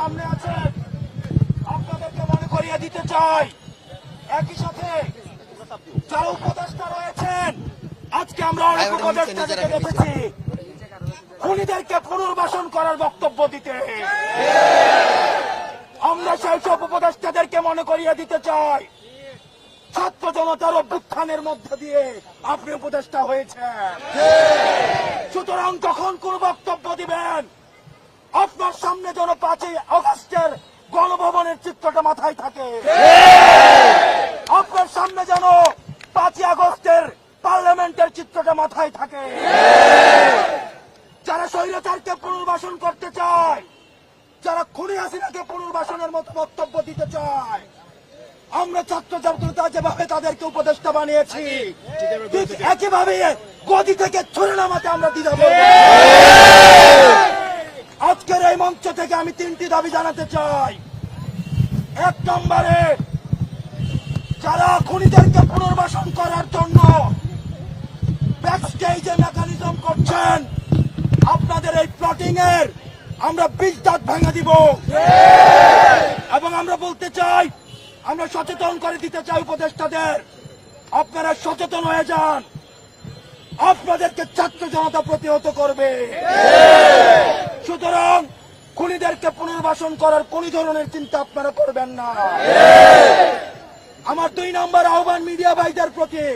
সামনে আছেন আপনাদেরকে মনে করিয়ে দিতে চাই, একই সাথে যারা উপদেষ্টা রয়েছেন, আজকে আমরা অনেক উপদেষ্টাদেরকে দেখেছি খুনিদেরকে পুনর্বাসন করার বক্তব্য দিতে। আমরা সেই সব উপদেষ্টাদেরকে মনে করিয়ে দিতে চাই, ছাত্র জনতার অভ্যুত্থানের মধ্যে দিয়ে আপনি উপদেষ্টা হয়েছেন। সুতরাং যখন কোন বক্তব্য দিবেন, আপনার সামনে যেন 5ই আগস্টের গণভবনের চিত্রটা মাথায় থাকে, আপনার সামনে যেন 5ই আগস্টের পার্লামেন্টের চিত্রটা মাথায় থাকে। যারা স্বৈরাচারকে পুনর্বাসন করতে চায়, যারা খুনি হাসিনাকে পুনর্বাসনের মতো বক্তব্য দিতে চায়, আমরা ছাত্র জনতা যেভাবে তাদেরকে উপদেষ্টা বানিয়েছি, ঠিক একইভাবে গদি থেকে ছুড়ে নামাতে আমরা দ্বিধা করব। আজকের এই মঞ্চ থেকে আমি 3টি দাবি জানাতে চাই। 1 নম্বরে, যারা খুনিদেরকে পুনর্বাসন করার জন্য ব্যাকস্টেজে মেকানিজম করছেন, আপনাদের এই প্লটিং এর আমরা 20 দাঁত ভেঙে দিব। এবং আমরা বলতে চাই, আমরা সচেতন করে দিতে চাই উপদেষ্টাদের, আপনারা সচেতন হয়ে যান, আপনাদেরকে ছাত্র জনতা প্রতিহত করবে। সুতরাং খুনিদেরকে পুনর্বাসন করার কোন ধরনের চিন্তা আপনারা করবেন না। আমার 2 নম্বর আহ্বান মিডিয়া ভাইদের প্রতি,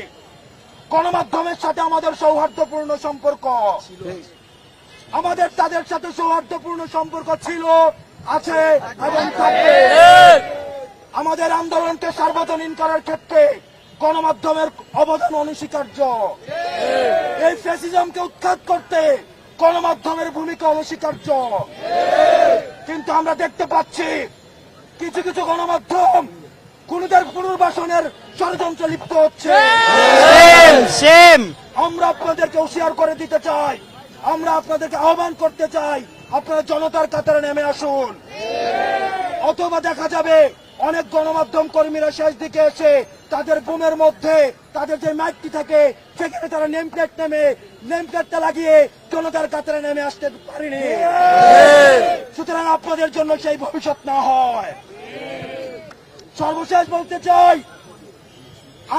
গণমাধ্যমের সাথে আমাদের সৌহার্দ্যপূর্ণ সম্পর্ক, আমাদের তাদের সাথে সৌহার্দ্যপূর্ণ সম্পর্ক ছিল, আছে এবং থাকবে। আমাদের আন্দোলনকে সার্বজনীন করার ক্ষেত্রে গণমাধ্যমের অবদান অনস্বীকার্য। এই ফ্যাসিজমকে উৎখাত করতে গণমাধ্যমের ভূমিকা অনস্বীকার্য। কিন্তু আমরা দেখতে পাচ্ছি কিছু কিছু গণমাধ্যম খুনিদের পুনর্বাসনের ষড়যন্ত্রে লিপ্ত হচ্ছে। আমরা আপনাদেরকে হুঁশিয়ার করে দিতে চাই, আমরা আপনাদেরকে আহ্বান করতে চাই, আপনারা জনতার কাতারে নেমে আসুন। অথবা দেখা যাবে অনেক গণমাধ্যম কর্মীরা শেষ দিকে এসে তাদের বুমের মধ্যে তাদের যে মাইকটি থাকে সেখানে তারা নেমপ্লেটটা লাগিয়ে জনতার কাতারে নেমে আসতে পারেনি। সুতরাং আপনাদের জন্য সেই ভবিষ্যৎ না হয়। সর্বশেষ বলতে চাই,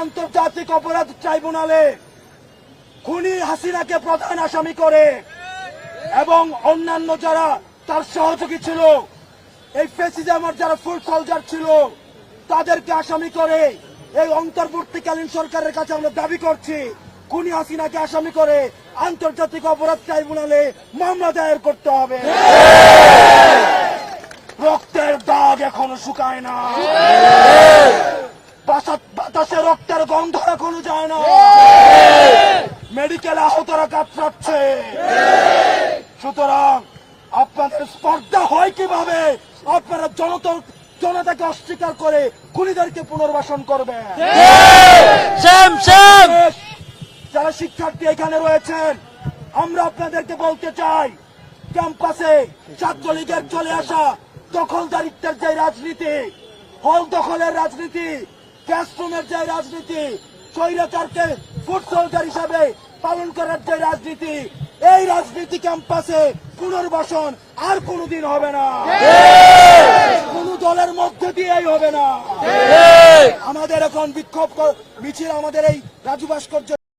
আন্তর্জাতিক অপরাধ ট্রাইব্যুনালে খুনি হাসিনাকে প্রধান আসামি করে এবং অন্যান্য যারা তার সহযোগী ছিল, এই ফ্যাসিজমের যারা ফুল সোলজার ছিল, তাদেরকে আসামি করে এই অন্তর্বর্তীকালীন সরকারের কাছে আমরা দাবি করছি, খুনি হাসিনাকে আসামি করে আন্তর্জাতিক অপরাধ ট্রাইব্যুনালে মামলা দায়ের করতে হবে। রক্তের দাগ এখনো শুকায় না, বাতাসে রক্তের গন্ধ এখনো যায় না, মেডিকেলে আহতরা কাতরাচ্ছে। সুতরাং আপনাদের স্পর্ধা হয় কিভাবে আপনারা জনতাকে অস্বীকার করে খুনিদেরকে পুনর্বাসন করবেন? যারা শিক্ষার্থী এখানে রয়েছেন, আমরা আপনাদেরকে বলতে চাই, ক্যাম্পাসে ছাত্রলীগের চলে আসা দখলদারিত্বের যে রাজনীতি, হল দখলের রাজনীতি, ক্লাসরুমের যে রাজনীতি, স্বৈরাচারকে ফুট সোলজার হিসাবে পালন করার যে রাজনীতি, এই রাজনীতি ক্যাম্পাসে পুনর্বাসন আর কোনদিন হবে না, কোন দলের মধ্যে দিয়েই হবে না। আমাদের এখন বিক্ষোভ মিছিল আমাদের এই রাজু ভাস্কর্য